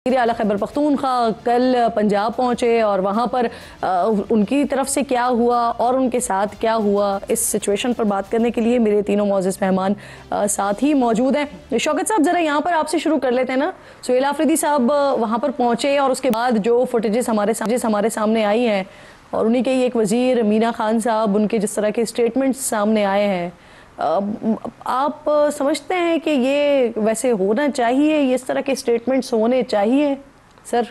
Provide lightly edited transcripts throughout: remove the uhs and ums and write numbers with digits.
आला खैबर पख्तूनख्वा कल पंजाब पहुंचे और वहां पर उनकी तरफ से क्या हुआ और उनके साथ क्या हुआ, इस सिचुएशन पर बात करने के लिए मेरे तीनों मौजूद मेहमान साथ ही मौजूद हैं। शौकत साहब, ज़रा यहाँ पर आपसे शुरू कर लेते हैं ना। सुहेल आफरीदी साहब वहाँ पर पहुँचे और उसके बाद जो फुटेजेस हमारे सामने आई हैं और उन्हीं के ही एक वज़ीर मीना खान साहब, उनके जिस तरह के स्टेटमेंट्स सामने आए हैं, आप समझते हैं कि ये वैसे होना चाहिए, ये इस तरह के स्टेटमेंट्स होने चाहिए सर?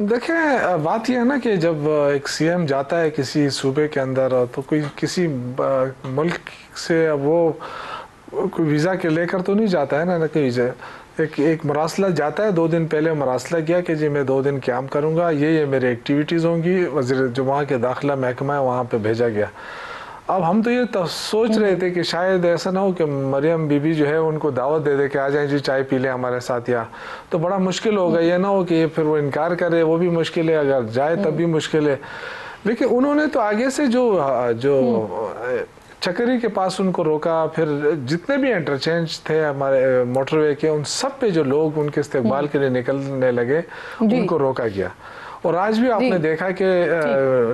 देखें, बात यह है ना कि जब एक सीएम जाता है किसी सूबे के अंदर तो कोई किसी मुल्क से वो कोई वीज़ा के लेकर तो नहीं जाता है ना कोई वीज़ा। एक मरासला जाता है, 2 दिन पहले मरासला किया कि जी मैं 2 दिन क़याम करूँगा, ये मेरी एक्टिविटीज़ होंगी। वज़ीर जो वहाँ के दाखिला महकमा है वहाँ पर भेजा गया। अब हम तो ये सोच रहे थे कि शायद ऐसा ना हो कि मरियम बीबी जो है उनको दावत दे दे के आ जाएं जी चाय पी लें हमारे साथ, या तो बड़ा मुश्किल होगा। ये ना हो कि फिर वो इनकार करे, वो भी मुश्किल है, अगर जाए तब भी मुश्किल है। लेकिन उन्होंने तो आगे से जो चक्री के पास उनको रोका, फिर जितने भी इंटरचेंज थे हमारे मोटरवे के, उन सब पे जो लोग उनके इस्तेकबाल के लिए निकलने लगे उनको रोका गया। और आज भी आपने देखा कि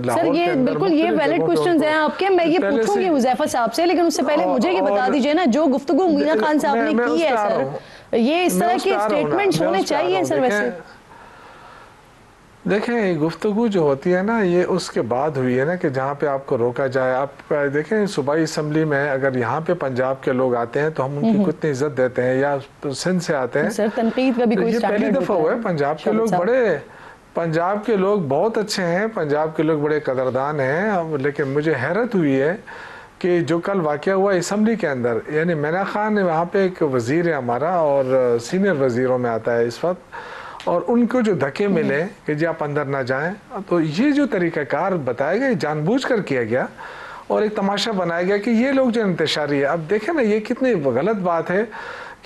सर ये बिल्कुल ये वैलिड क्वेश्चंस हैं आपके, मैं ये पूछूंगी हुज़ैफा साहब से, लेकिन उससे पहले मुझे ये बता दीजिए ना, जो गुफ्तगू मीना खान साहब ने की है सर, ये इस तरह के स्टेटमेंट्स होने चाहिए सर? वैसे देखें, गुफ्तगू जो होती है ना ये उसके बाद हुई है ना कि जहाँ पे आपको रोका जाए। आप देखें सूबाई असम्बली में अगर यहाँ पे पंजाब के लोग आते हैं तो हम उनकी कितनी इज्जत देते हैं, या सिंध से आते हैं सर, तनकीद का भी कोई स्टैंडर्ड पहली दफ़ा हुआ है। पंजाब के लोग बहुत अच्छे हैं, पंजाब के लोग बड़े कदरदान हैं। लेकिन मुझे हैरत हुई है कि जो कल वाक़या हुआ असम्बली के अंदर, यानी मीना खान वहाँ पे एक वज़ीर है हमारा और सीनियर वज़ीरों में आता है इस वक्त, और उनको जो धक्के मिले कि जी आप अंदर ना जाएं, तो ये जो तरीक़ाकार बताया गया जानबूझ कर किया गया और एक तमाशा बनाया गया कि ये लोग जो इंतशारी है। अब देखें ना ये कितनी गलत बात है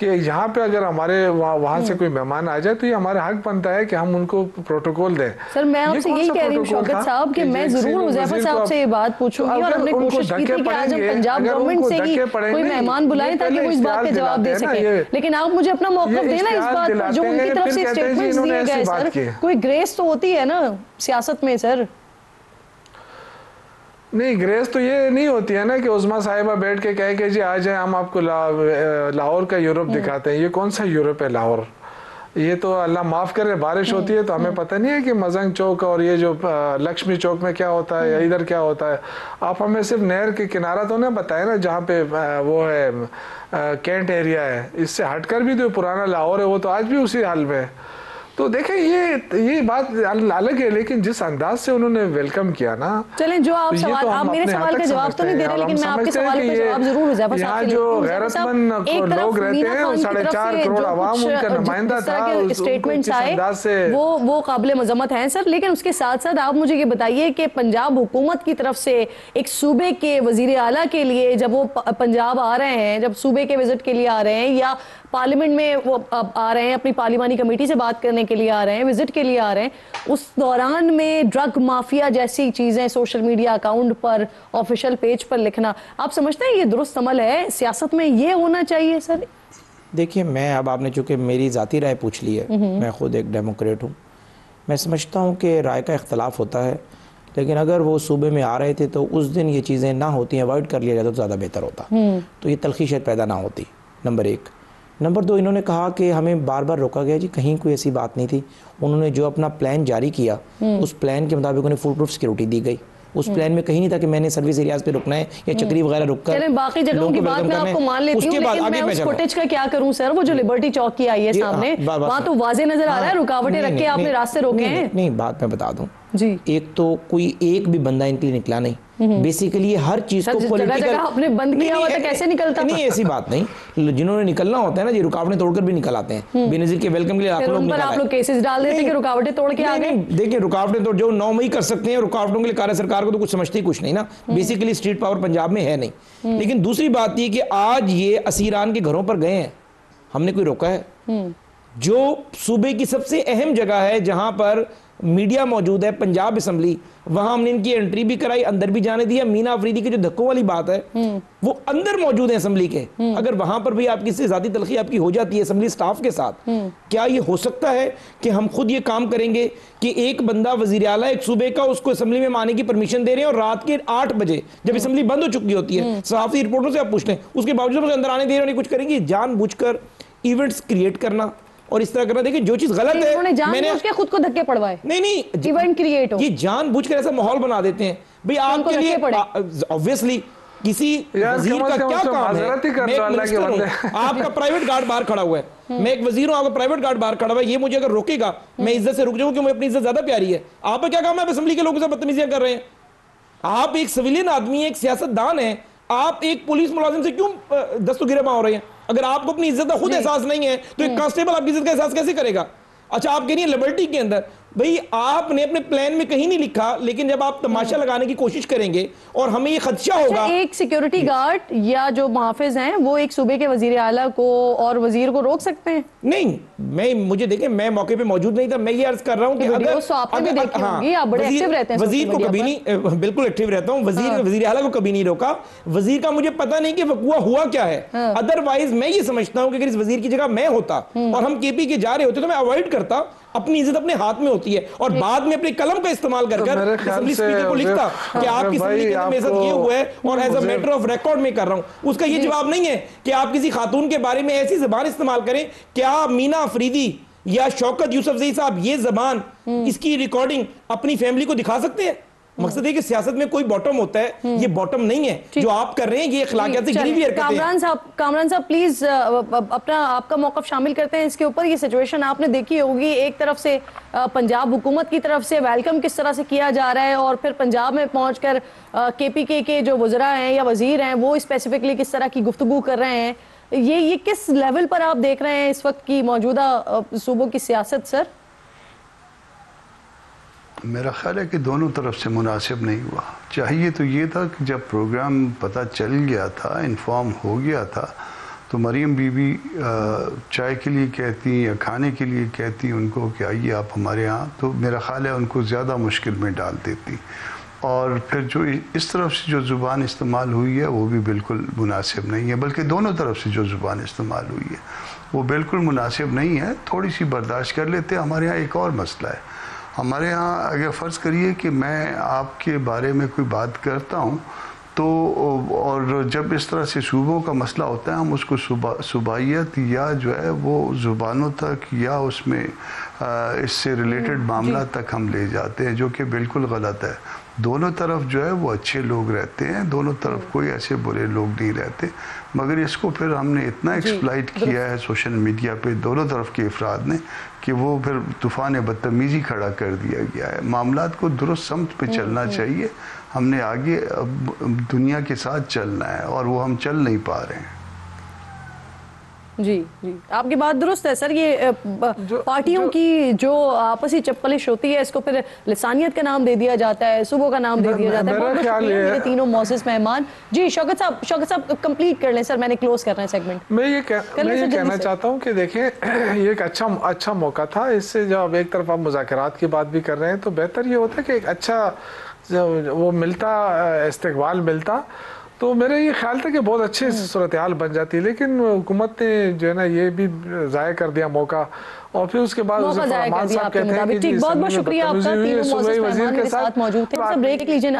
कि यहाँ पे अगर हमारे वहाँ से कोई मेहमान आ जाए तो ये हमारा हक बनता है कि हम उनको प्रोटोकॉल दें। सर मैं आपसे यही कह रही हूँ शौकत साहब कि मैं जरूर हुज़ैफा साहब से ये बात पूछूंगी और हमने कोशिश की थी कि आज हम पंजाब गवर्नमेंट से ही कोई मेहमान बुलाएं ताकि वो इस बात के जवाब दे सके, लेकिन आप मुझे अपना मौक़िफ़ देना इस बात पर जो उनकी तरफ से स्टेटमेंट्स दिए गए। सर कोई ग्रेस तो होती है ना सियासत में सर? नहीं, ग्रेस तो ये नहीं होती है ना कि उस्मा साहिबा बैठ के कहे कि जी आ जाए हम आपको लाहौर का यूरोप दिखाते हैं। ये कौन सा यूरोप है लाहौर? ये तो अल्लाह माफ़ करे बारिश होती है तो हमें पता नहीं है कि मजंग चौक और ये जो लक्ष्मी चौक में क्या होता है या इधर क्या होता है। आप हमें सिर्फ नहर के किनारा तो नहीं बताए ना जहाँ पे वो है कैंट एरिया है, इससे हटकर भी जो पुराना लाहौर है वो तो आज भी उसी हाल में है। तो देखें ये बात अलग है, लेकिन जिस अंदाज से उन्होंने वेलकम किया ना, चलें जो आप सवाल, आप मेरे सवाल का जवाब तो नहीं दे रहे, लेकिन मैं आपके सवाल का जवाब जरूर हुज़ैफा साहब यहाँ जो गैरतमंद लोग रहते हैं 4.5 करोड़ आवाम उनका नुमाइंदा था, स्टेटमेंट्स आए वो काबिल मजम्मत हैं सर। लेकिन उसके साथ साथ आप मुझे ये बताइए कि पंजाब हुकूमत की तरफ से एक सूबे के वज़ीर आला के लिए जब वो पंजाब आ रहे हैं, जब सूबे के विजिट के लिए आ रहे हैं या पार्लियामेंट में वो आ रहे हैं, अपनी पार्लिमानी कमेटी से बात करने के लिए आ रहे हैं, विजिट के लिए आ रहे हैं, उस दौरान में ड्रग माफिया जैसी चीज़ें सोशल मीडिया अकाउंट पर, ऑफिशियल पेज पर लिखना, आप समझते हैं ये दुरुस्त अमल है? सियासत में ये होना चाहिए सर? देखिए, मैं अब आपने चूँकि मेरी ज़ाती राय पूछ ली है, मैं ख़ुद एक डेमोक्रेट हूँ, मैं समझता हूँ कि राय का इख्तलाफ होता है, लेकिन अगर वो सूबे में आ रहे थे तो उस दिन ये चीज़ें ना होती, अवॉइड कर लिया जाता तो ज़्यादा बेहतर होता, तो ये तलखी शायद पैदा ना होती। नंबर 1। नंबर 2, इन्होंने कहा कि हमें बार बार रोका गया, जी कहीं कोई ऐसी बात नहीं थी। उन्होंने जो अपना प्लान जारी किया उस प्लान के मुताबिक उन्हें फुल प्रूफ सिक्योरिटी दी गई। उस प्लान में कहीं नहीं था कि मैंने सर्विस एरियाज पे रुकना है या चक्री वगैरह रुककर बाकी जगहों की बात मैं आपको मान लेती हूं, लेकिन मैं उस फुटेज का क्या करूं सर? वो जो लिबर्टी चौक की आई है सामने, वहां तो वाज़ेह नजर आ रहा है रुकावटें रख के आपने रास्ते रोके हैं। नहीं, बात मैं बता दूं जी, एक तो कोई एक भी बंदा इनके लिए निकला नहीं। बेसिकली हर चीज को पॉलिटिकल आपने बंद किया हुआ था, कैसे निकलता? नहीं, ऐसी बात नहीं, जिन्होंने निकलना होता है ना, ये रुकावटें तोड़कर भी निकल आते हैं। बेनज़ीर के वेलकम के लिए आप लोग केसेस डाल देते कि रुकावटें तोड़ के आ गए। देखिए, रुकावटें तो जो 9 मई कर सकते हैं, रुकावटों के लिए कार्य सरकार को तो कुछ समझती कुछ नहीं ना। बेसिकली स्ट्रीट पावर पंजाब में है नहीं। लेकिन दूसरी बात ये कि आज ये असीरान के घरों पर गए हैं, हमने कोई रोका है? जो सूबे की सबसे अहम जगह है जहां पर मीडिया मौजूद है, पंजाब असम्बली, वहां हमने इनकी एंट्री भी कराई, अंदर भी जाने दिया। मीना अफरीदी की जो धक्कों वाली बात है वो अंदर मौजूद है असम्बली के, अगर वहां पर भी आपकी से ज़्यादा तलखी आपकी हो जाती है असम्बली स्टाफ के साथ, क्या ये हो सकता है कि हम खुद ये काम करेंगे कि एक बंदा वजीर आला एक सूबे का, उसको असम्बली में आने की परमिशन दे रहे हैं और रात के 8 बजे जब असम्बली बंद हो चुकी होती है, सहाफी रिपोर्टरों से आप पूछ लें, उसके बावजूद मुझे अंदर आने दे रहे हैं, कुछ करेंगे? जानबूझकर इवेंट्स क्रिएट करना और इस तरह करना। देखिए जो चीज गलत है, मैंने के खुद को धक्के पड़वाए, नहीं इवेंट क्रिएट हो, ये जानबूझकर ऐसा माहौल बना देते हैं भाई आपके लिए। ऑब्वियसली किसी वजीर का क्या काम है, मैं एक मिनिस्टर हूं, आपका प्राइवेट गार्ड बाहर खड़ा हुआ है, मैं एक वजीर हूं, आपका प्राइवेट गार्ड बाहर खड़ा हुआ है, ये मुझे अगर रोकेगा मैं इज्जत से रुक जाऊं क्योंकि अपनी इज्जत ज्यादा प्यारी है। आपका क्या काम है, आप असेंबली के लोगों से बदतमीजियां कर रहे हैं? आप एक सिविलियन आदमी, एक सियासतदान है, आप एक पुलिस मुलाजिम से क्यों दस्तगिरबा हो रहे हैं? अगर आपको अपनी इज्जत का खुद एहसास नहीं है तो एक कांस्टेबल आपकी इज्जत का एहसास कैसे करेगा? अच्छा आप कह रही हैं लिबर्टी के अंदर, भाई आपने अपने प्लान में कहीं नहीं लिखा, लेकिन जब आप तमाशा लगाने की कोशिश करेंगे और हमें ये खदशा होगा। एक सिक्योरिटी गार्ड या जो मुहाफिज हैं वो एक सूबे के वजीर आला को और वजीर को रोक सकते हैं? नहीं, मुझे देखें, मैं मौके पे मौजूद नहीं था, मैं ये अर्ज कर रहा हूं कि अगर आप बड़े एक्टिव रहते हैं, वजीर को कभी नहीं, बिल्कुल एक्टिव रहता हूं, वजीर आला को कभी नहीं रोका, वजीर का मुझे पता नहीं कि वक़ुआ हुआ क्या है। अदरवाइज मैं ये समझता हूं कि अगर इस वजीर की जगह मैं होता और हम केपी के जा रहे होते तो मैं अवॉइड करता। अपनी इज्जत अपने हाथ में होती है और बाद में अपने कलम का इस्तेमाल कर असेंबली स्पीकर को लिखता कि आपकी असेंबली के अंदर इज्जत ये हुआ है और as a matter of record में कर रहा हूं। उसका ये जवाब नहीं है कि आप किसी खातून के बारे में ऐसी जबान इस्तेमाल करें। क्या मीना अफरीदी या शौकत यूसुफजई साहब ये जबान, इसकी रिकॉर्डिंग अपनी फैमिली को दिखा सकते हैं? मकसद है कि सियासत में कोई बॉटम होता है, ये बॉटम नहीं है जो आप कर रहे हैं, ये अखलाकियात से गिरी हुई हरकतें हैं। कामरान साहब प्लीज अपना आपका मौक़िफ़ शामिल करते हैं इसके ऊपर। ये सिचुएशन आपने देखी होगी, एक तरफ से पंजाब हुकूमत की तरफ से वेलकम किस तरह से किया जा रहा है और फिर पंजाब में पहुंचकर केपीके के जो वज़रा हैं या वजीर हैं वो स्पेसिफिकली किस तरह की गुफ्तगू कर रहे हैं। ये किस लेवल पर आप देख रहे हैं इस वक्त की मौजूदा सूबों की सियासत? सर मेरा ख्याल है कि दोनों तरफ से मुनासिब नहीं हुआ। चाहिए तो ये था कि जब प्रोग्राम पता चल गया था, इन्फॉर्म हो गया था, तो मरीम बीबी चाय के लिए कहती या खाने के लिए कहती उनको कि आइए आप हमारे यहाँ, तो मेरा ख्याल है उनको ज़्यादा मुश्किल में डाल देती। और फिर जो इस तरफ से जो ज़ुबान इस्तेमाल हुई है वो भी बिल्कुल मुनासिब नहीं है, बल्कि दोनों तरफ से जो ज़ुबान इस्तेमाल हुई है वो बिल्कुल मुनासिब नहीं है। थोड़ी सी बर्दाश्त कर लेते। हमारे यहाँ एक और मसला है, हमारे यहाँ अगर फ़र्ज़ करिए कि मैं आपके बारे में कोई बात करता हूँ तो, और जब इस तरह से सूबों का मसला होता है हम उसको सूबाइयत या जो है वो ज़ुबानों तक या उसमें इससे रिलेटेड मामला तक हम ले जाते हैं, जो कि बिल्कुल गलत है। दोनों तरफ जो है वो अच्छे लोग रहते हैं, दोनों तरफ कोई ऐसे बुरे लोग नहीं रहते, मगर इसको फिर हमने इतना एक्सप्लॉइट किया है सोशल मीडिया पे दोनों तरफ के अफराद ने कि वो फिर तूफ़ान बदतमीज़ी खड़ा कर दिया गया है। मामलात को दुरुस्त समत पे चलना चाहिए। हमने आगे दुनिया के साथ चलना है और वो हम चल नहीं पा रहे हैं। जी जी, आपकी बात दुरुस्त है सर। ये पार्टियों की जो आपसी चपकलिश होती है इसको फिर लिसानियत का नाम दे दिया जाता है, सुबह का नाम दे दिया जाता है। बहुत शुक्रिया मेरे तीनों मौजूद मेहमान। जी शौकत साहब कंप्लीट कर लें सर, मैंने क्लोज करना है सेगमेंट। मैं ये कहना चाहता हूँ कि देखें ये एक अच्छा मौका था। इससे जब एक तरफ आप मुज़ाकरात की बात भी कर रहे हैं तो बेहतर ये होता है कि एक अच्छा वो मिलता, इस्तकबाल मिलता, तो मेरा ये ख्याल था कि बहुत अच्छी सूरत हाल बन जाती है। लेकिन हुकूमत ने जो है ना ये भी ज़ाया कर दिया मौका, और फिर उसके बाद बहुत बहुत शुक्रिया आपका, तीनों मौजूद मेहमान मेरे साथ मौजूद थे। ब्रेक लीजिए।